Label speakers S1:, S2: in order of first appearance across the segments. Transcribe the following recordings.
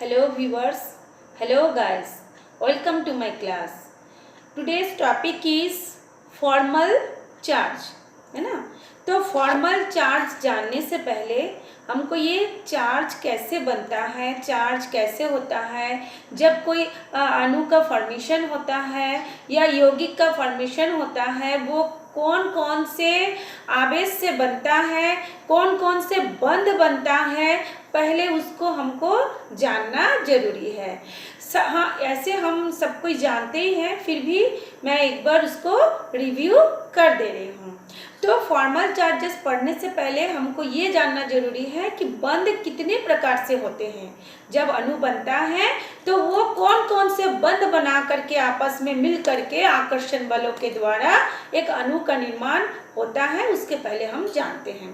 S1: Hello viewers, hello guys, welcome to my class. Today's topic is formal charge, है ना। तो formal charge जानने से पहले हमको ये चार्ज कैसे बनता है, चार्ज कैसे होता है, जब कोई अणु का फॉर्मेशन होता है या यौगिक का फॉर्मेशन होता है, वो कौन कौन से आवेश से बनता है, कौन कौन से बंध बनता है, पहले उसको हमको जानना जरूरी है। हाँ, ऐसे हम सब कुछ जानते ही हैं, फिर भी मैं एक बार उसको रिव्यू कर दे रही हूँ। तो फॉर्मल चार्जेस पढ़ने से पहले हमको ये जानना जरूरी है कि बंध कितने प्रकार से होते हैं। जब अणु बनता है तो वो कौन कौन से बंध बना करके आपस में मिल करके आकर्षण बलों के द्वारा एक अणु का निर्माण होता है, उसके पहले हम जानते हैं।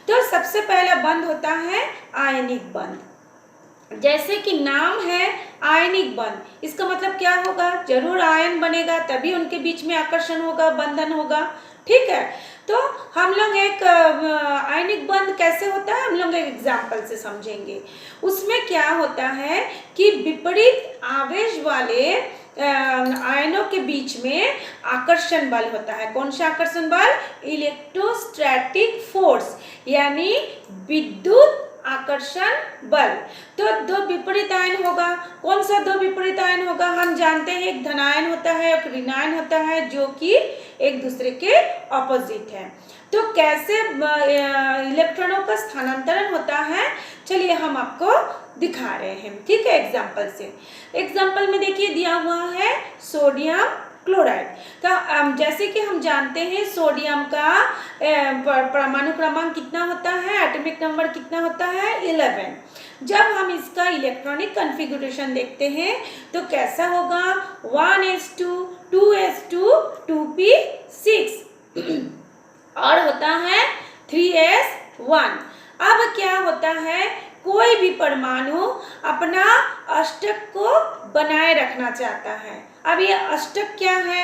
S1: तो सबसे पहला बंध होता है आयनिक बंध। जैसे कि नाम है आयनिक बंध, इसका मतलब क्या होगा, जरूर आयन बनेगा तभी उनके बीच में आकर्षण होगा, बंधन होगा। ठीक है, तो हम लोग एक आयनिक बंध कैसे होता है हम लोग एक एग्जाम्पल से समझेंगे। उसमें क्या होता है कि विपरीत आवेश वाले आयनों के बीच में आकर्षण बल होता है। कौन सा आकर्षण बल? इलेक्ट्रोस्टैटिक फोर्स, यानी विद्युत आकर्षण बल। तो दो विपरीत आयन होगा। कौन सा दो विपरीत आयन होगा? हम जानते हैं एक धनायन होता है, एक ऋणायन होता है, जो कि एक दूसरे के ऑपोजिट है। तो कैसे इलेक्ट्रॉनों का स्थानांतरण होता है, चलिए हम आपको दिखा रहे हैं। ठीक है, एग्जाम्पल से। एग्जाम्पल में देखिए दिया हुआ है सोडियम क्लोराइड। तो जैसे कि हम जानते हैं सोडियम का परमाणु क्रमांक कितना होता है, एटॉमिक नंबर कितना होता है, 11। जब हम इसका इलेक्ट्रॉनिक कॉन्फ़िगरेशन देखते हैं तो कैसा होगा, 1s2 2s2 2p6 और होता है 3s1। अब क्या होता है, कोई भी परमाणु अपना अष्टक को बनाए रखना चाहता है। अब ये अष्टक क्या है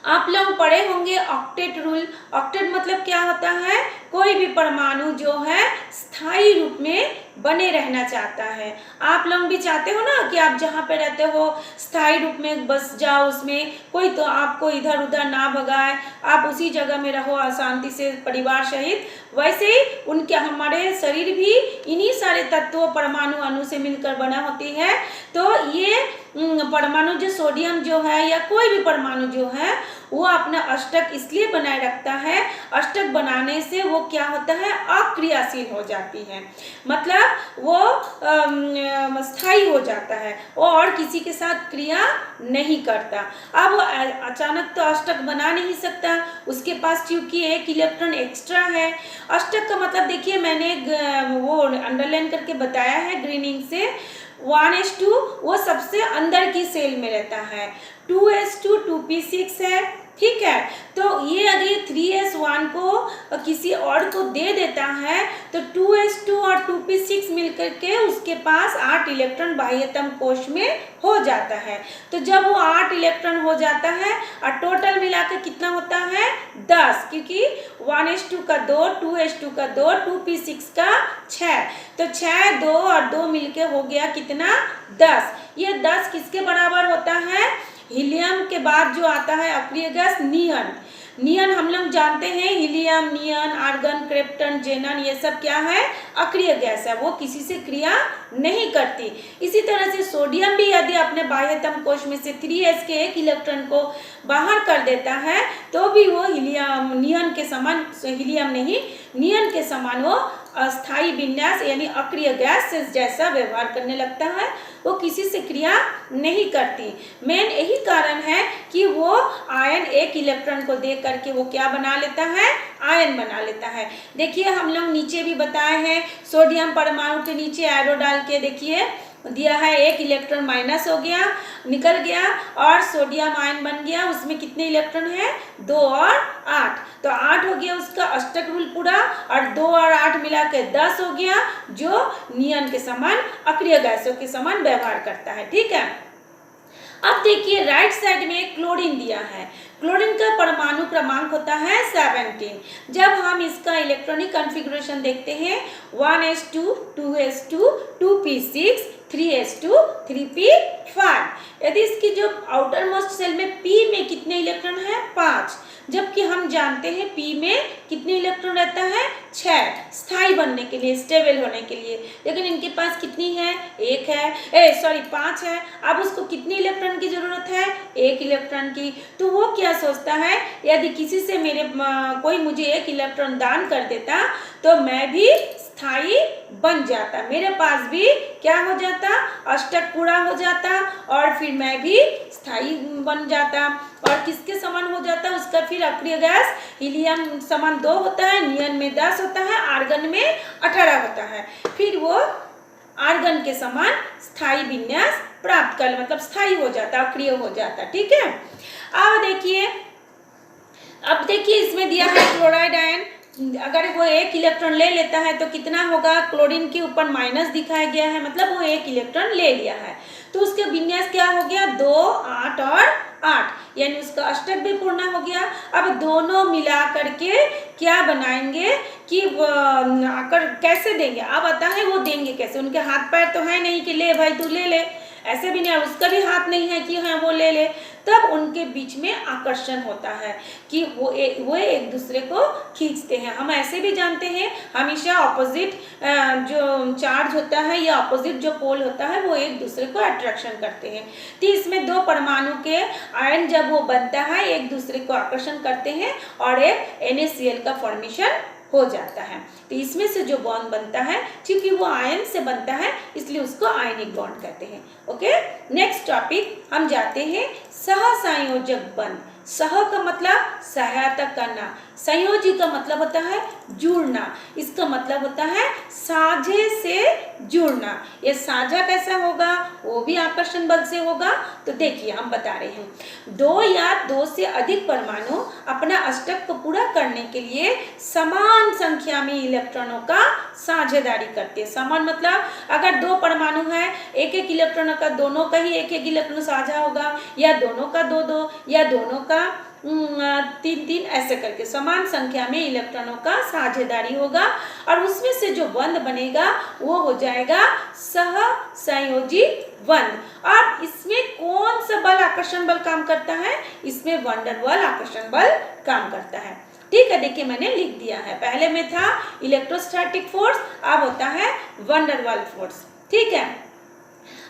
S1: आप लोग पढ़े होंगे ऑक्टेट रूल। ऑक्टेट मतलब क्या होता है, कोई भी परमाणु जो है स्थायी रूप में बने रहना चाहता है। आप लोग भी चाहते हो ना कि आप जहाँ पे रहते हो स्थायी रूप में बस जाओ, उसमें कोई तो आपको इधर उधर ना भगाए, आप उसी जगह में रहो शांति से परिवार सहित। वैसे ही उनके हमारे शरीर भी इन्हीं सारे तत्वों परमाणु अणु से मिलकर बना होती है। तो ये परमाणु जो सोडियम जो है या कोई भी परमाणु जो है वो अपना अष्टक इसलिए बनाए रखता है, अष्टक बनाने से वो क्या होता है, अक्रियाशील हो जाती है, मतलब वो स्थायी हो जाता है, वो और किसी के साथ क्रिया नहीं करता। अब अचानक तो अष्टक बना नहीं सकता, उसके पास क्योंकि एक इलेक्ट्रॉन एक्स्ट्रा है। अष्टक का मतलब देखिए मैंने वो अंडरलाइन करके बताया है ग्रीनिंग से। 1s2 वो सबसे अंदर की सेल में रहता है, 2s2 2p6 है। ठीक है, तो ये अगर 3s1 को किसी और को दे देता है तो 2s2 और 2p6 मिलकर के उसके पास 8 इलेक्ट्रॉन बाह्यतम कोश में हो जाता है। तो जब वो 8 इलेक्ट्रॉन हो जाता है और टोटल मिलाकर कितना होता है, 10, क्योंकि 1s2 का 2, 2s2 का 2, 2p6 का 6, तो 6 2 और 2 मिलके हो गया कितना, 10। ये 10 किसके बराबर होता है, हीलियम के बाद जो आता है अक्रिय गैस नियन। नियन हम लोग जानते हैं, हीलियम, नियन, आर्गन, क्रिप्टन, जेनन, ये सब क्या है, अक्रिय गैस है, वो किसी से क्रिया नहीं करती। इसी तरह से सोडियम भी यदि अपने बाह्यतम कोश में से 3s के एक इलेक्ट्रॉन को बाहर कर देता है तो भी वो हीलियम नियन के समान, हीलियम नहीं नियन के समान वो अस्थायी विन्यास यानी अक्रिय गैस से जैसा व्यवहार करने लगता है, वो किसी से क्रिया नहीं करती। मेन यही कारण है कि वो आयन एक इलेक्ट्रॉन को दे करके वो क्या बना लेता है, आयन बना लेता है। देखिए हम लोग नीचे भी बताए हैं, सोडियम परमाणु के नीचे एरो डाल के देखिए दिया है, एक इलेक्ट्रॉन माइनस हो गया, निकल गया और सोडियम आयन बन गया। उसमें कितने इलेक्ट्रॉन है, 2 और 8, तो 8 हो गया उसका अष्टक रूल पूरा, और 2 और 8 मिला के 10 हो गया, जो नियन के समान अक्रिय गैसों के समान व्यवहार करता है। ठीक है, अब देखिए राइट साइड में क्लोरीन दिया है। क्लोरीन का परमाणु क्रमांक होता है 17। जब हम इसका इलेक्ट्रॉनिक कॉन्फ़िगरेशन देखते हैं 1s2 2s2 2p6 3s2 3p5। यदि इसकी जो आउटर मोस्ट सेल में p में कितने इलेक्ट्रॉन है 5, जबकि हम जानते हैं p में कितने इलेक्ट्रॉन रहता है 6 स्थायी बनने के लिए, स्टेबल होने के लिए। लेकिन इनके पास कितनी है 1 है 5 है। अब उसको कितनी इलेक्ट्रॉन की जरूरत है 1 इलेक्ट्रॉन की। तो वो क्या सोचता है यदि किसी से कोई मुझे 1 इलेक्ट्रॉन दान कर देता तो मैं भी स्थायी बन जाता, मेरे पास भी क्या हो जाता अष्टक पूरा हो जाता और फिर मैं भी स्थायी बन जाता। और किसके समान हो जाता उसका फिर अक्रिय गैस हीलियम समान 2 होता है, नियन में 10 होता है, आर्गन में 18 होता है। फिर वो आर्गन के समान स्थायी विन्यास प्राप्त कर मतलब स्थायी हो जाता, अक्रिय हो जाता। ठीक है। अब देखिए इसमें दिया है क्लोराइड आयन। अगर वो 1 इलेक्ट्रॉन ले लेता है तो कितना होगा, क्लोरीन के ऊपर माइनस दिखाया गया है, मतलब वो 1 इलेक्ट्रॉन ले लिया है। तो उसका विन्यास क्या हो गया 2 8 और 8, यानी उसका अष्टक भी पूर्ण हो गया। अब दोनों मिला करके क्या बनाएंगे कि आकर कैसे देंगे। अब आता है वो देंगे कैसे, उनके हाथ पैर तो है नहीं कि ले भाई तू ले ले, ऐसे भी नहीं, उसका भी हाथ नहीं है कि हाँ वो ले ले। तब उनके बीच में आकर्षण होता है कि वो एक दूसरे को खींचते हैं। हम ऐसे भी जानते हैं हमेशा ऑपोजिट जो चार्ज होता है या ऑपोजिट जो पोल होता है वो एक दूसरे को अट्रैक्शन करते हैं। तो इसमें 2 परमाणु के आयन जब वो बनता है एक दूसरे को आकर्षण करते हैं और एक NaCl का फॉर्मेशन हो जाता है। तो इसमें से जो बॉन्ड बनता है क्योंकि वो आयन से बनता है इसलिए उसको आयनिक बॉन्ड कहते हैं। ओके, नेक्स्ट टॉपिक हम जाते हैं सहसंयोजक बंध। सह का मतलब सहायता करना, संयोजी का मतलब होता है जुड़ना, इसका मतलब होता है साझे से जुड़ना। ये साझा कैसा होगा, वो भी आकर्षण बल से होगा। तो देखिए हम बता रहे हैं 2 या 2 से अधिक परमाणु अपना अष्टक को पूरा करने के लिए समान संख्या में इलेक्ट्रॉनों का साझेदारी करते हैं। समान मतलब अगर 2 परमाणु है 1-1 इलेक्ट्रॉनों का, दोनों का ही 1-1 इलेक्ट्रॉन साझा होगा, या दोनों का 2-2 या दोनों का 3-3, ऐसे करके समान संख्या में इलेक्ट्रॉनों का साझेदारी होगा और उसमें से जो बंध बनेगा वो हो जाएगा सहसंयोजी बंध। और इसमें कौन सा बल आकर्षण बल काम करता है, इसमें वैन डर वाल आकर्षण बल काम करता है। ठीक है, देखिए मैंने लिख दिया है, पहले में था इलेक्ट्रोस्टैटिक फोर्स, अब होता है वैन डर वाल फोर्स। ठीक है।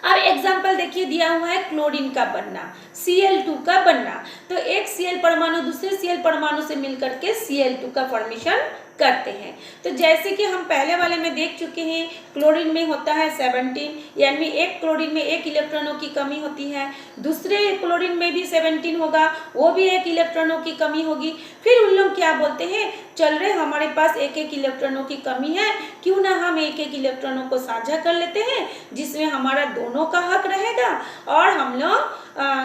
S1: अब एग्जाम्पल देखिए दिया हुआ है क्लोरीन का बनना, Cl2 का बनना। तो एक Cl परमाणु दूसरे Cl परमाणु से मिलकर के Cl2 का फॉर्मेशन करते हैं। तो जैसे कि हम पहले वाले में देख चुके हैं क्लोरीन में होता है 17, यानी एक क्लोरीन में 1 इलेक्ट्रॉनों की कमी होती है, दूसरे क्लोरीन में भी 17 होगा, वो भी 1 इलेक्ट्रॉनों की कमी होगी। फिर उन लोग क्या बोलते हैं, चल रहे हमारे पास 1-1 इलेक्ट्रॉनों की कमी है, क्यों ना हम 1-1 इलेक्ट्रॉनों को साझा कर लेते हैं जिसमें हमारा दोनों का हक रहेगा और हम लोग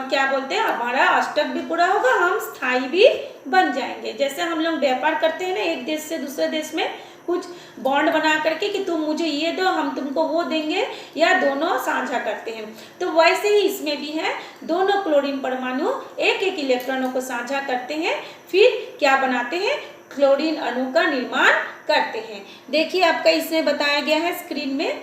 S1: क्या बोलते हैं हमारा अष्टक भी पूरा होगा, हम स्थायी भी बन जाएंगे। जैसे हम लोग व्यापार करते हैं ना, एक देश से दूसरे देश में कुछ बॉन्ड बना करके कि तुम मुझे ये दो हम तुमको वो देंगे, या दोनों साझा करते हैं। तो वैसे ही इसमें भी है, दोनों क्लोरीन परमाणु 1-1 इलेक्ट्रॉनों को साझा करते हैं, फिर क्या बनाते हैं क्लोरीन अणु का निर्माण करते हैं। देखिए आपका इसमें बताया गया है स्क्रीन में,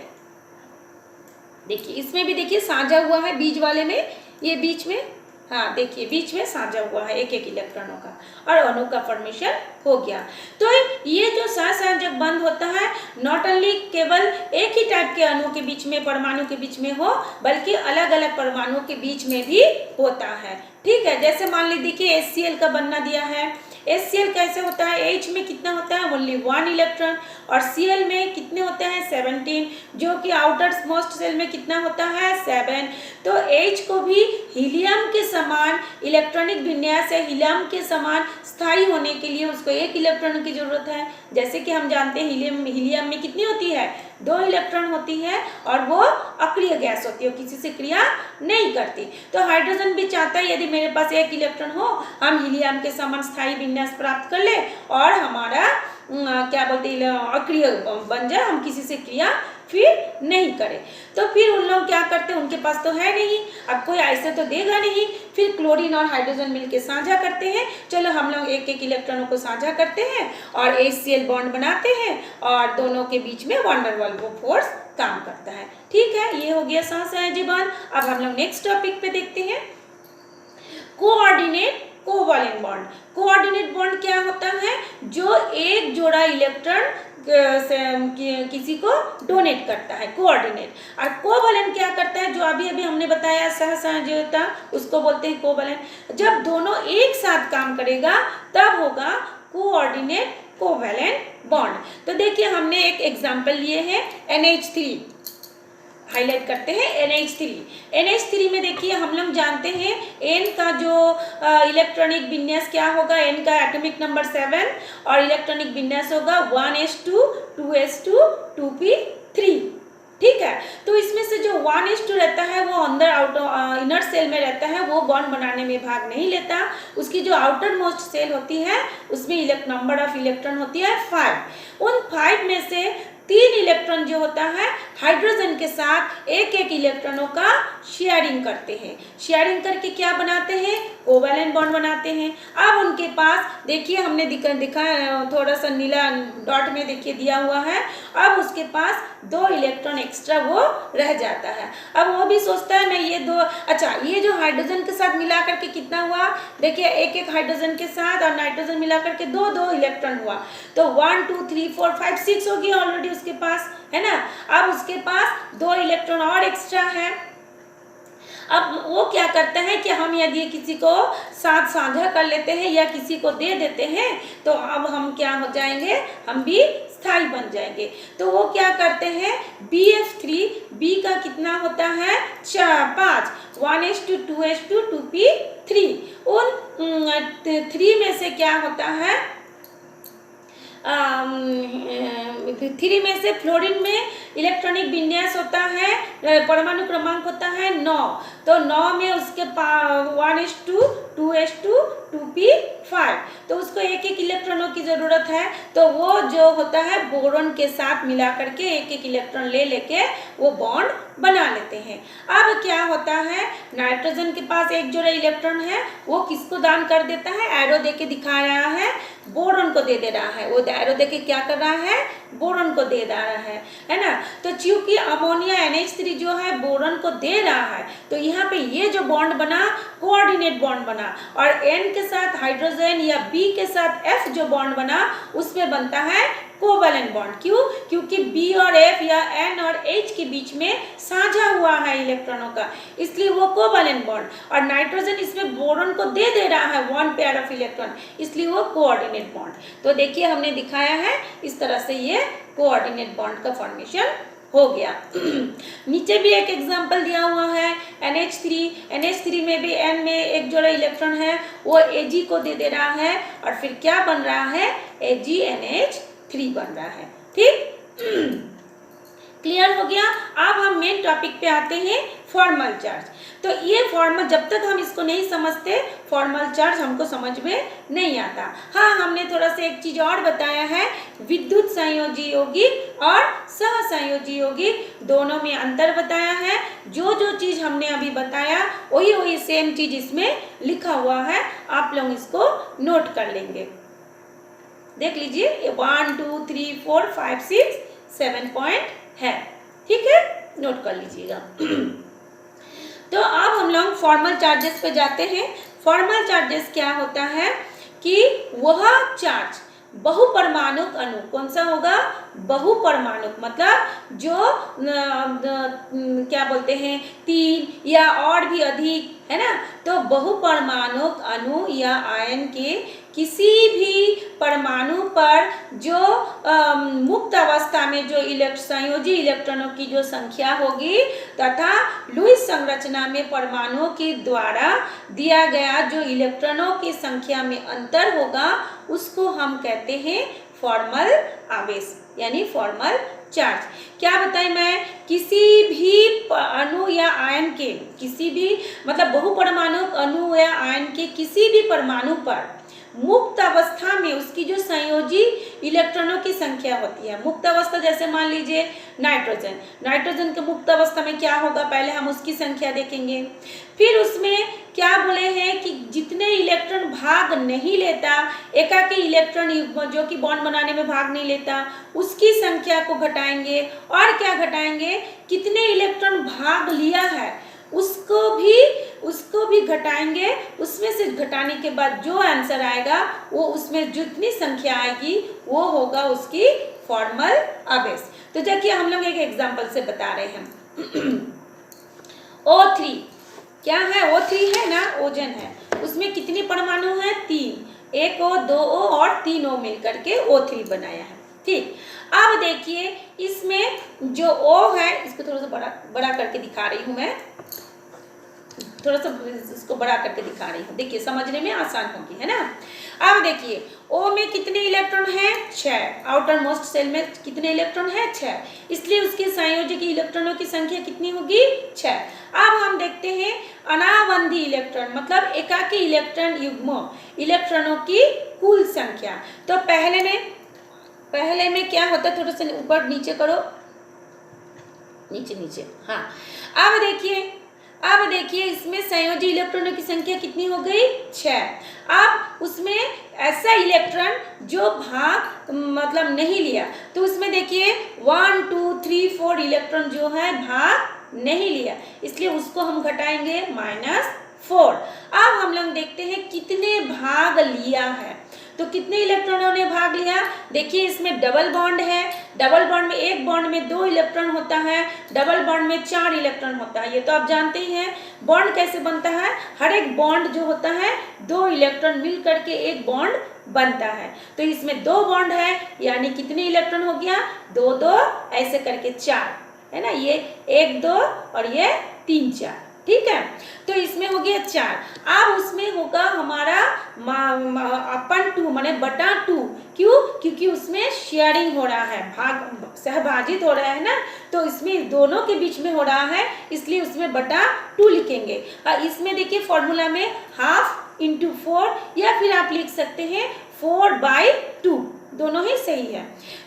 S1: देखिए इसमें भी देखिए साझा हुआ है बीच वाले में, ये बीच में, हाँ देखिए बीच में साझा हुआ है 1-1 इलेक्ट्रॉनों का और अणु का फॉर्मेशन हो गया। तो ये जो सहसंयोजक बंध होता है नॉट ओनली केवल एक ही टाइप के अणु के बीच में परमाणु के बीच में हो, बल्कि अलग अलग परमाणु के बीच में भी होता है। ठीक है, जैसे मान लीजिए देखिए HCl का बनना दिया है, HCl कैसे होता है, H में कितना होता है ओनली 1 इलेक्ट्रॉन और Cl में कितने होते हैं 17, जो कि आउटर मोस्ट सेल में कितना होता है 7। तो H को भी हीलियम के समान इलेक्ट्रॉनिक विन्यास है, हीलियम के समान स्थायी होने के लिए उसको 1 इलेक्ट्रॉन की जरूरत है। जैसे कि हम जानते हैं हीलियम में कितनी होती है 2 इलेक्ट्रॉन होती है और वो अक्रिय गैस होती है, किसी से क्रिया नहीं करती। तो हाइड्रोजन भी चाहता है यदि मेरे पास 1 इलेक्ट्रॉन हो, हम हीलियम के समान स्थायी विन्यास प्राप्त कर ले और हमारा क्या बोलते हैं अक्रिय बन जाए, हम किसी से क्रिया फिर नहीं करे। तो फिर उन लोग क्या करते हैं, उनके पास तो है नहीं, अब कोई ऐसे तो देगा नहीं, फिर क्लोरीन और हाइड्रोजन मिलके साझा करते हैं। चलो हम लोग एक एक इलेक्ट्रॉनों को साझा करते हैं और HCl बॉन्ड बनाते हैं और दोनों के बीच में वैन डर वाल्स फोर्स काम करता है। ठीक है, ये हो गया सहसंयोजी बॉन्ड। अब हम लोग नेक्स्ट टॉपिक पे देखते हैं, coordinate covalent bond. Coordinate bond क्या होता है, जो एक जोड़ा इलेक्ट्रॉन किसी को डोनेट करता है, कोऑर्डिनेट। और कोवैलेंट क्या करता है, जो अभी अभी हमने बताया सहसंयोजकता, उसको बोलते हैं कोवैलेंट। जब दोनों एक साथ काम करेगा तब होगा कोऑर्डिनेट कोवैलेंट बॉन्ड। तो देखिए हमने एक एग्जांपल लिए हैं NH3, हाईलाइट करते हैं NH3। NH3 में देखिए हम लोग जानते हैं N का जो इलेक्ट्रॉनिक विन्यास क्या होगा, N का एटॉमिक नंबर 7 और इलेक्ट्रॉनिक विन्यास होगा 1s2 2s2 2p3। ठीक है, तो इसमें से जो 1s2 रहता है वो अंदर इनर सेल में रहता है, वो बॉन्ड बनाने में भाग नहीं लेता। उसकी जो आउटर मोस्ट सेल होती है उसमें नंबर ऑफ इलेक्ट्रॉन होती है 5। उन 5 में से 3 इलेक्ट्रॉन जो होता है हाइड्रोजन के साथ एक एक इलेक्ट्रॉनों का शेयरिंग करते हैं। शेयरिंग करके क्या बनाते हैं, कोवैलेंट बॉन्ड बनाते हैं। अब उनके पास देखिए हमने दिखा थोड़ा सा नीला डॉट में देखिए दिया हुआ है, अब उसके पास 2 इलेक्ट्रॉन एक्स्ट्रा वो रह जाता है। अब वो भी सोचता है मैं ये 2, अच्छा ये जो हाइड्रोजन के साथ मिला करके कितना हुआ, देखिए एक एक हाइड्रोजन के साथ और नाइट्रोजन मिला करके 2 इलेक्ट्रॉन हुआ, तो 1 2 3 4 5 6 हो गया ऑलरेडी उसके पास, है ना। अब उसके पास 2 इलेक्ट्रॉन और एक्स्ट्रा है। अब वो क्या करता है कि हम यदि किसी को साथ साझा कर लेते हैं या किसी को दे देते हैं तो अब हम क्या हो जाएंगे, हम भी स्थायी बन जाएंगे। तो वो क्या करते हैं, BF3, B का कितना होता है 5, 1s2 2s2 2p3। उन 3 में से क्या होता है, 3 में से फ्लोरीन में इलेक्ट्रॉनिक विन्यास होता है, परमाणु क्रमांक होता है 9, तो 9 में उसके 1s2 2s2 2p5, तो उसको एक एक इलेक्ट्रॉनों की जरूरत है। तो वो जो होता है बोरॉन के साथ मिला करके एक एक इलेक्ट्रॉन ले लेके वो बॉन्ड बना लेते हैं। अब क्या होता है, नाइट्रोजन के पास एक जोड़ा इलेक्ट्रॉन है, वो किसको दान कर देता है, एरो देके दिखा रहा है, बोरॉन को दे रहा है। वो एरो देके क्या कर रहा है, बोरॉन को दे रहा है ना। तो चूंकि अमोनिया NH3 जो है बोरॉन को दे रहा है, तो यहाँ पे ये जो बॉन्ड बना कोऑर्डिनेट बॉन्ड बना, और N के साथ हाइड्रोजन या B के साथ F जो बॉन्ड बना उसमें बनता है कोवैलेंट बॉन्ड। क्यों, क्योंकि B और F या N और H के बीच में साझा हुआ है इलेक्ट्रॉनों का, इसलिए वो कोवैलेंट बॉन्ड। और नाइट्रोजन इसमें बोरॉन को दे रहा है 1 पेयर ऑफ इलेक्ट्रॉन, इसलिए वो कोऑर्डिनेट बॉन्ड। तो देखिए हमने दिखाया है इस तरह से ये कोऑर्डिनेट बॉन्ड का फॉर्मेशन हो गया। नीचे भी एक एग्जांपल दिया हुआ है NH3 में भी N में एक जोड़ा इलेक्ट्रॉन है, वो Ag को दे रहा है और फिर क्या बन रहा है, AgNH3 बन रहा है। ठीक, क्लियर हो गया। अब हम मेन टॉपिक पे आते हैं, फॉर्मल चार्ज। तो ये फॉर्मल, जब तक हम इसको नहीं समझते फॉर्मल चार्ज हमको समझ में नहीं आता। हाँ, हमने थोड़ा सा एक चीज और बताया है, विद्युत संयोजी यौगिक और सहसंयोजी यौगिक दोनों में अंतर बताया है। जो जो चीज हमने अभी बताया वही सेम चीज इसमें लिखा हुआ है, आप लोग इसको नोट कर लेंगे। देख लीजिए, ये 1 2 3 4 5 6 7 पॉइंट है। ठीक है, नोट कर लीजिएगा। तो अब हम लोग फॉर्मल चार्जेस पे जाते हैं। फॉर्मल चार्जेस क्या होता है कि वह चार्ज बहुपरमाणुक अणु, कौन सा होगा, बहुपरमाणुक, मतलब जो क्या बोलते हैं 3 या और भी अधिक, है ना। तो बहुपरमाणुक अणु या आयन के किसी भी परमाणु पर जो मुक्त अवस्था में जो संयोजी इलेक्ट्रॉनों की जो संख्या होगी तथा लुईस संरचना में परमाणुओं के द्वारा दिया गया जो इलेक्ट्रॉनों की संख्या में अंतर होगा उसको हम कहते हैं फॉर्मल आवेश यानी फॉर्मल चार्ज। क्या बताई मैं, किसी भी अणु या आयन के किसी भी मतलब बहुपरमाणुक अणु या आयन के किसी भी परमाणु पर मुक्त अवस्था में उसकी जो संयोजी इलेक्ट्रॉनों की संख्या होती है। मुक्त अवस्था जैसे मान लीजिए नाइट्रोजन, नाइट्रोजन के मुक्त अवस्था में क्या होगा, पहले हम उसकी संख्या देखेंगे। फिर उसमें क्या बोले हैं कि जितने इलेक्ट्रॉन भाग नहीं लेता, एकाकी इलेक्ट्रॉन युग्म जो कि बॉन्ड बनाने में भाग नहीं लेता, उसकी संख्या को घटाएंगे। और क्या घटाएंगे, कितने इलेक्ट्रॉन भाग लिया है उसको भी घटाएंगे। उसमें से घटाने के बाद जो आंसर आएगा वो उसमें जितनी संख्या आएगी वो होगा उसकी फॉर्मल आवेश। तो देखिए हम लोग एक एग्जांपल से बता रहे हैं। O3 क्या है, O3 है ना, ओजन है, उसमें कितनी परमाणु है, 3, 1 O 2 O और 3 O मिलकर के O3 बनाया है। ठीक, अब देखिए इसमें जो O है, इसको थोड़ा सा बड़ा करके दिखा रही हूं मैं, थोड़ा सा इसको बड़ा करके दिखा रही हूँ, देखिए समझने में आसान होगी, है ना। अब देखिए O में कितने इलेक्ट्रॉन है, 6, आउटर मोस्ट सेल में कितने इलेक्ट्रॉन है, 6, इसलिए उसके संयोजकी इलेक्ट्रॉनों की संख्या कितनी होगी, 6। अब हम देखते हैं अनाबंधी इलेक्ट्रॉन मतलब एकाकी इलेक्ट्रॉन युग्म इलेक्ट्रॉनों की कुल संख्या। तो पहले में क्या होता है, थोड़ा सा ऊपर नीचे करो, नीचे, हाँ। अब देखिए इसमें संयोजी इलेक्ट्रॉनों की संख्या कितनी हो गई, 6। अब उसमें ऐसा इलेक्ट्रॉन जो भाग मतलब नहीं लिया, तो उसमें देखिए 1 2 3 4 इलेक्ट्रॉन जो है भाग नहीं लिया, इसलिए उसको हम घटाएंगे -4। अब हम लोग देखते हैं कितने भाग लिया है, तो कितने इलेक्ट्रॉनों ने भाग लिया। देखिए इसमें डबल बॉन्ड है, डबल बॉन्ड में एक बॉन्ड में 2 इलेक्ट्रॉन होता है, डबल बॉन्ड में 4 इलेक्ट्रॉन होता है, ये तो आप जानते ही हैं। बॉन्ड कैसे बनता है, हर एक बॉन्ड जो होता है 2 इलेक्ट्रॉन मिल करके एक बॉन्ड बनता है। तो इसमें 2 बॉन्ड है, यानी कितने इलेक्ट्रॉन हो गया, 2 2 ऐसे करके 4, है ना, ये 1 2 और ये 3 4, ठीक है। तो इसमें हो गया 4। अब उसमें होगा हमारा अपन 2 माने बटा 2, क्यों, क्योंकि उसमें शेयरिंग हो रहा है, भाग सहभाजित हो रहा है ना, तो इसमें दोनों के बीच में हो रहा है, इसलिए उसमें बटा 2 लिखेंगे। और इसमें देखिए फॉर्मूला में 1/2 × 4 या फिर आप लिख सकते हैं 4/2, दोनों ही सही है।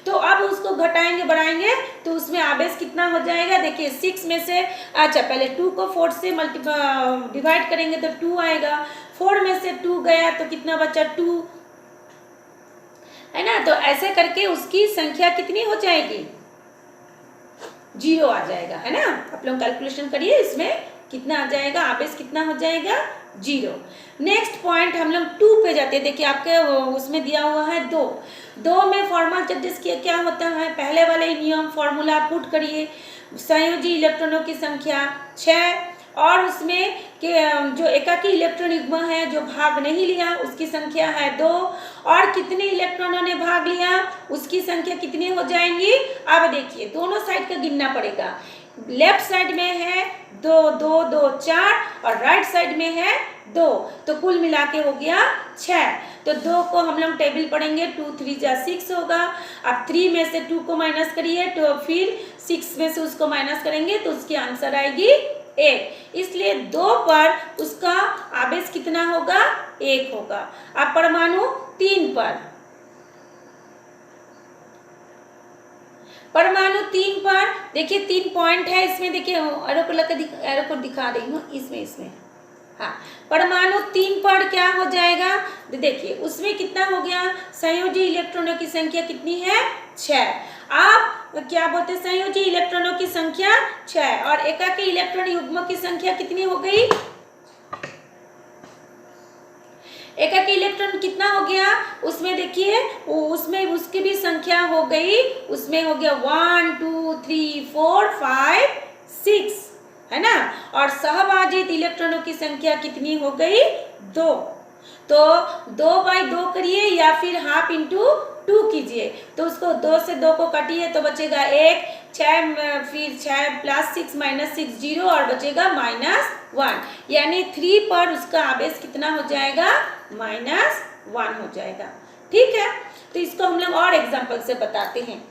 S1: तो अब उसको घटाएंगे बढ़ाएंगे तो उसमें आवेश कितना हो जाएगा, देखिए 6 में से, अच्छा पहले 2 को 4 से डिवाइड करेंगे तो 2 आएगा, 4 में से 2 गया तो कितना बचा, 2, है ना। तो ऐसे करके उसकी संख्या कितनी हो जाएगी, 0 आ जाएगा, है ना। आप लोग कैलकुलेशन करिए, इसमें कितना आ जाएगा, आवेश कितना हो जाएगा, 0। नेक्स्ट पॉइंट हम लोग 2 पे जाते हैं। देखिए आपके उसमें दिया हुआ है 2 में फॉर्मल चार्जेस क्या होता है, पहले वाले नियम फॉर्मूला पुट करिए, संयोजी इलेक्ट्रॉनों की संख्या 6 और उसमें के जो एकाकी इलेक्ट्रॉन युग्म है जो भाग नहीं लिया उसकी संख्या है 2, और कितने इलेक्ट्रॉनों ने भाग लिया उसकी संख्या कितनी हो जाएंगी। अब देखिए दोनों साइड का गिनना पड़ेगा, लेफ्ट साइड में है 2 2 2 4 और राइट साइड में है 2, तो कुल मिला के हो गया 6। तो 2 को हम लोग टेबल पढ़ेंगे, 2 3 जा 6 होगा। अब 3 में से 2 को माइनस करिए तो फिर 6 में से उसको माइनस करेंगे तो उसकी आंसर आएगी 1, इसलिए 2 पर उसका आवेश कितना होगा, 1 होगा। अब परमाणु 3 पर, परमाणु 3 पर देखिए 3 पॉइंट है इसमें, देखिए एरो को दिखा रही हूँ, इसमें हाँ, परमाणु 3 पर क्या हो जाएगा, देखिए उसमें कितना हो गया, संयोजी इलेक्ट्रॉनों की संख्या कितनी है, 6। आप क्या बोलते हैं, संयोजी इलेक्ट्रॉनों की संख्या 6 और एकाकी इलेक्ट्रॉन युग्म की संख्या कितनी हो गई, एकाकी इलेक्ट्रॉन कितना हो गया, उसमें देखिए उसमें उसकी भी संख्या हो गई, उसमें हो गया 1 2 3 4 5 6, है ना। और सहभाजित इलेक्ट्रॉनों की संख्या कितनी हो गई, 2। तो 2/2 करिए या फिर 1/2 × 2 कीजिए, तो उसको 2 से 2 को काटिए तो बचेगा 1, 6 फिर 6 + 6 - 6 0 और बचेगा -1, यानी 3 पर उसका आवेश कितना हो जाएगा, -1 हो जाएगा, ठीक है। तो इसको हम लोग और एग्जाम्पल से बताते हैं।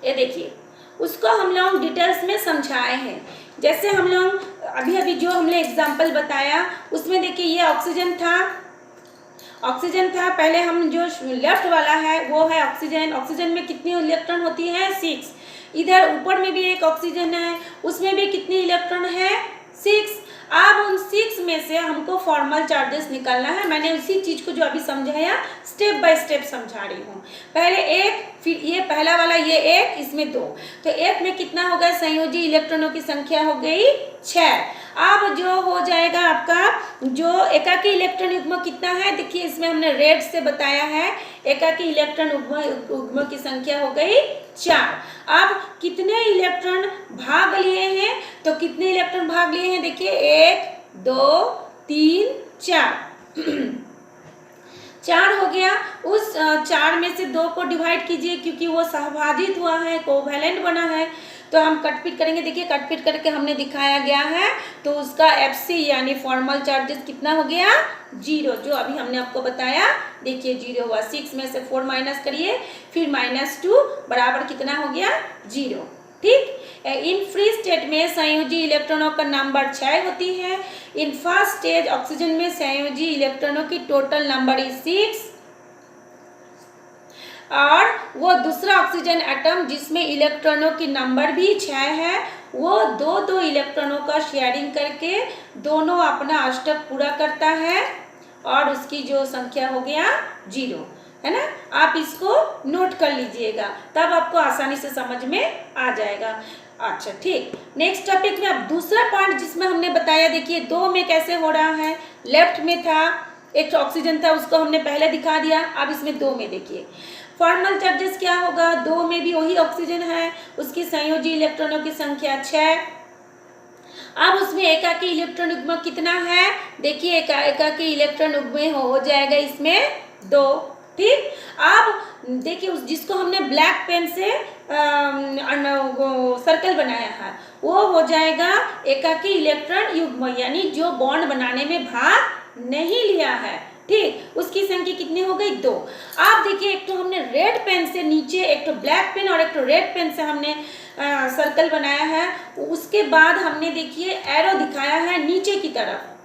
S1: ये देखिए, उसको हम लोग डिटेल्स में समझाए हैं। जैसे हम लोग अभी अभी जो हमने एग्जाम्पल बताया उसमें देखिए ये ऑक्सीजन था। पहले हम जो लेफ्ट वाला है वो है ऑक्सीजन। ऑक्सीजन में कितनी इलेक्ट्रॉन होती है? 6। इधर ऊपर में भी एक ऑक्सीजन है, उसमें भी कितनी इलेक्ट्रॉन है? 6। अब उन 6 में से हमको फॉर्मल चार्जेस निकालना है। मैंने उसी चीज को जो अभी समझाया स्टेप बाय स्टेप समझा रही हूँ। पहले एक, फिर ये पहला वाला, ये एक, इसमें 2, तो एक में कितना हो गया? संयोजी इलेक्ट्रॉनों की संख्या हो गई 6। अब जो हो जाएगा आपका जो एकाकी इलेक्ट्रॉन युग्म कितना है? देखिए इसमें हमने रेड से बताया है, एकाकी इलेक्ट्रॉन युग्म की संख्या हो गई 4। अब कितने इलेक्ट्रॉन भाग लिए हैं? तो कितने इलेक्ट्रॉन भाग लिए हैं? देखिए 1 2 3 4 4 हो गया। उस 4 में से 2 को डिवाइड कीजिए क्योंकि वो सहभाजित हुआ है, कोवैलेंट बना है, तो हम कटपीट करेंगे। देखिए कटपीट करके हमने दिखाया गया है, तो उसका FC यानी फॉर्मल चार्जेस कितना हो गया? 0, जो अभी हमने आपको बताया। देखिए 0 हुआ। 6 में से 4 माइनस करिए, फिर -2 बराबर कितना हो गया? 0। ठीक। इन फ्री स्टेट में संयोजी इलेक्ट्रॉनों का नंबर 6 होती है। इन फर्स्ट स्टेज ऑक्सीजन में संयोजी इलेक्ट्रॉनों की टोटल नंबर 6, और वो दूसरा ऑक्सीजन एटम जिसमें इलेक्ट्रॉनों की नंबर भी 6 है, वो 2 इलेक्ट्रॉनों का शेयरिंग करके दोनों अपना अष्टक पूरा करता है, और उसकी जो संख्या हो गया 0, है ना। आप इसको नोट कर लीजिएगा, तब आपको आसानी से समझ में आ जाएगा। अच्छा ठीक, नेक्स्ट टॉपिक में अब दूसरा पार्ट जिसमें हमने बताया, देखिए 2 में कैसे हो रहा है। लेफ्ट में था एक ऑक्सीजन था, उसको हमने पहले दिखा दिया। अब इसमें 2 में देखिए फॉर्मल चार्जेस क्या होगा? 2 में भी वही ऑक्सीजन है, उसकी संयोजी इलेक्ट्रॉनों की संख्या 6। अब उसमें एकाकी इलेक्ट्रॉन युग्म कितना है? देखिए एकाकी इलेक्ट्रॉन युग्म हो जाएगा इसमें 2। ठीक। अब देखिए उस जिसको हमने ब्लैक पेन से सर्कल बनाया है, वो हो जाएगा एकाकी इलेक्ट्रॉन युग्म, यानी जो बॉन्ड बनाने में भाग नहीं लिया है। ठीक, उसकी संख्या कितनी हो गई? 2। आप देखिए एक तो हमने रेड पेन से नीचे, एक तो ब्लैक पेन और एक तो रेड पेन से हमने सर्कल बनाया है। उसके बाद हमने देखिए एरो दिखाया है नीचे की तरफ।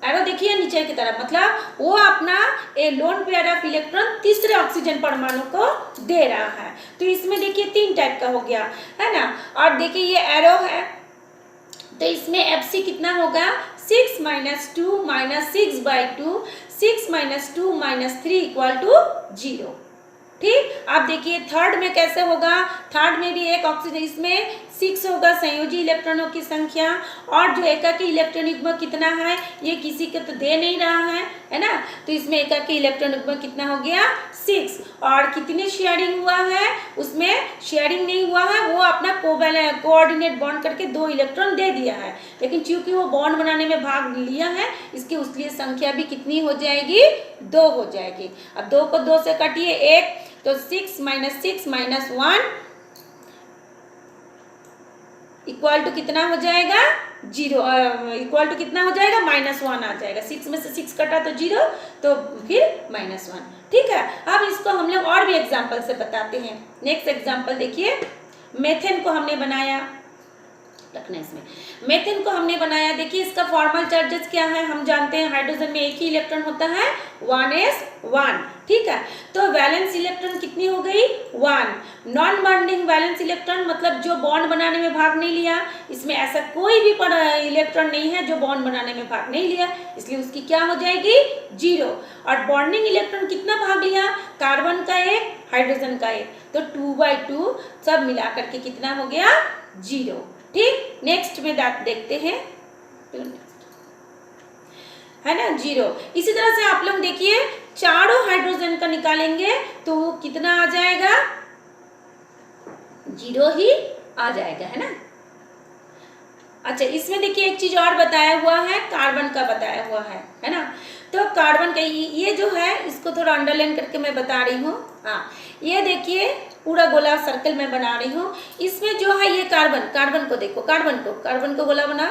S1: एरो देखिए नीचे की तरफ, मतलब वो अपना ए लोन पेयर ऑफ इलेक्ट्रॉन तीसरे ऑक्सीजन परमाणु को दे रहा है। तो इसमें देखिए 3 टाइप का हो गया, है ना। और देखिए ये एरो है, तो इसमें FC कितना होगा? 6 - 2 - 6/2, 6 - 2 - 3 = 0। ठीक। अब देखिए थर्ड में कैसे होगा? थर्ड में भी एक ऑक्सीजन, इसमें 6 होगा संयोजी इलेक्ट्रॉनों की संख्या, और जो एकाकी इलेक्ट्रॉन युग्म कितना है ये किसी को तो दे नहीं रहा है ना। तो इसमें एकाकी इलेक्ट्रॉन युग्म कितना हो गया? 6। और कितनी शेयरिंग हुआ है? उसमें शेयरिंग नहीं हुआ है, वो अपना कोऑर्डिनेट बॉन्ड करके 2 इलेक्ट्रॉन दे दिया है, लेकिन चूंकि वो बॉन्ड बनाने में भाग लिया है, इसकी उसकी संख्या भी कितनी हो जाएगी? 2 हो जाएगी। अब 2 को 2 से काटिए, 1, तो 6 - 6 - 1 इक्वल टू कितना हो जाएगा? 0। इक्वल टू कितना हो जाएगा? -1 आ जाएगा। 6 में से 6 कटा तो 0, तो फिर -1। ठीक है। अब इसको हम लोग और भी एग्जाम्पल से बताते हैं। नेक्स्ट एग्जाम्पल देखिए, मेथेन को हमने बनाया, रखना इसमें। मेथेन को हमने बनाया, देखिए इसका फॉर्मल चार्जेस क्या है? हम जानते हैं हाइड्रोजन में एक ही इलेक्ट्रॉन होता है, 1s1। ठीक है, तो वैलेंस इलेक्ट्रॉन कितनी हो गई? 1। नॉन बॉन्डिंग वैलेंस इलेक्ट्रॉन, मतलब जो बॉन्ड बनाने में भाग नहीं लिया। इसमें ऐसा कोई भी इलेक्ट्रॉन नहीं है जो बॉन्ड बनाने में भाग नहीं लिया, इसलिए उसकी क्या हो जाएगी? 0। और बॉन्डिंग इलेक्ट्रॉन कितना भाग लिया? कार्बन का 1, हाइड्रोजन का 1, तो 2/2 सब मिला करके कितना हो गया? 0। ठीक। नेक्स्ट में देखते हैं, है ना, 0। इसी तरह से आप लोग देखिए चारों हाइड्रोजन का निकालेंगे तो वो कितना आ जाएगा? 0 ही आ जाएगा, है ना। अच्छा, इसमें देखिए एक चीज और बताया हुआ है, कार्बन का बताया हुआ है ना। तो कार्बन का ये जो है, इसको थोड़ा अंडरलाइन करके मैं बता रही हूँ। हाँ, ये देखिए पूरा गोला सर्कल में बना रही हूँ। इसमें जो है ये कार्बन को देखो, कार्बन को गोला बना,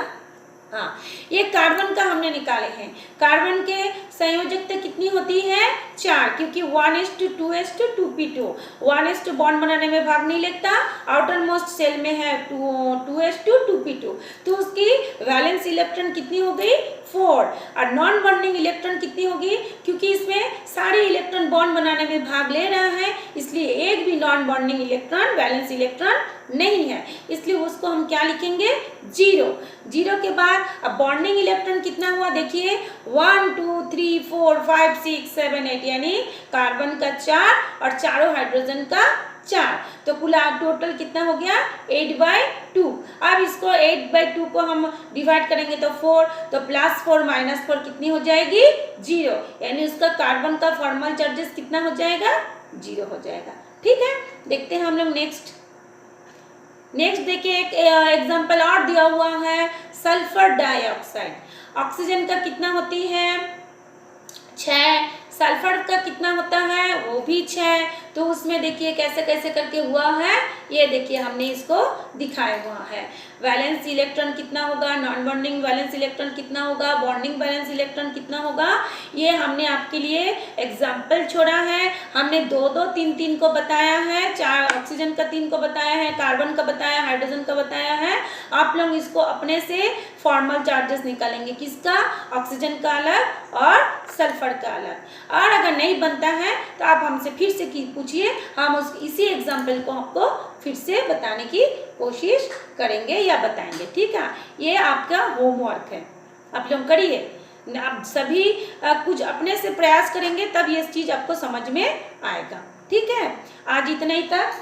S1: हाँ, ये कार्बन का हमने निकाले हैं। कार्बन के संयोजकता कितनी होती है? 4, क्योंकि 1:2:2p2। 1 बॉन्ड बनाने में भाग नहीं लेता, आउटर मोस्ट सेल में है 2:2p2, तो उसकी वैलेंस इलेक्ट्रॉन कितनी हो गई? 4। और नॉन बॉन्डिंग इलेक्ट्रॉन कितनी होगी? क्योंकि इसमें सारे इलेक्ट्रॉन बॉन्ड बनाने में भाग ले रहा है, इसलिए एक भी non bonding electron, valence electron नहीं है, इसलिए उसको हम क्या लिखेंगे? 0। 0 के बाद अब बॉन्डिंग इलेक्ट्रॉन कितना हुआ देखिए, 1 2 3 4 5 6 7 8, यानी कार्बन का 4 और चारों हाइड्रोजन का 4, तो कुल टोटल कितना हो गया? 8/2। अब इसको 8/2 को हम डिवाइड करेंगे तो 4, तो +4 -4 कितनी हो जाएगी? 0, यानी उसका कार्बन का फॉर्मल चार्जेस कितना हो जाएगा? 0 हो जाएगा। ठीक है, देखते हैं हम लोग नेक्स्ट देखिए, एक एग्जाम्पल और दिया हुआ है, सल्फर डाइऑक्साइड। ऑक्सीजन का कितना होती है? 6। सल्फर का कितना होता है? वो भी 6। तो उसमें देखिए कैसे कैसे करके हुआ है, ये देखिए हमने इसको दिखाया हुआ है। वैलेंस इलेक्ट्रॉन कितना होगा, नॉन बॉन्डिंग वैलेंस इलेक्ट्रॉन कितना होगा, बॉन्डिंग वैलेंस इलेक्ट्रॉन कितना होगा, ये हमने आपके लिए एग्जाम्पल छोड़ा है। हमने 2 3 को बताया है, 4 ऑक्सीजन का 3 को बताया है, कार्बन का बताया, हाइड्रोजन का बताया है। आप लोग इसको अपने से फॉर्मल चार्जेस निकालेंगे, किसका? ऑक्सीजन का अलग और सल्फर का अलग। और अगर नहीं बनता है तो आप हमसे फिर से पूछिए, हम इसी एग्जाम्पल को आपको फिर से बताने की कोशिश करेंगे या बताएंगे। ठीक है, ये आपका होमवर्क है, आप लोग करिए। आप सभी कुछ अपने से प्रयास करेंगे तब ये चीज़ आपको समझ में आएगा। ठीक है, आज इतना ही तक।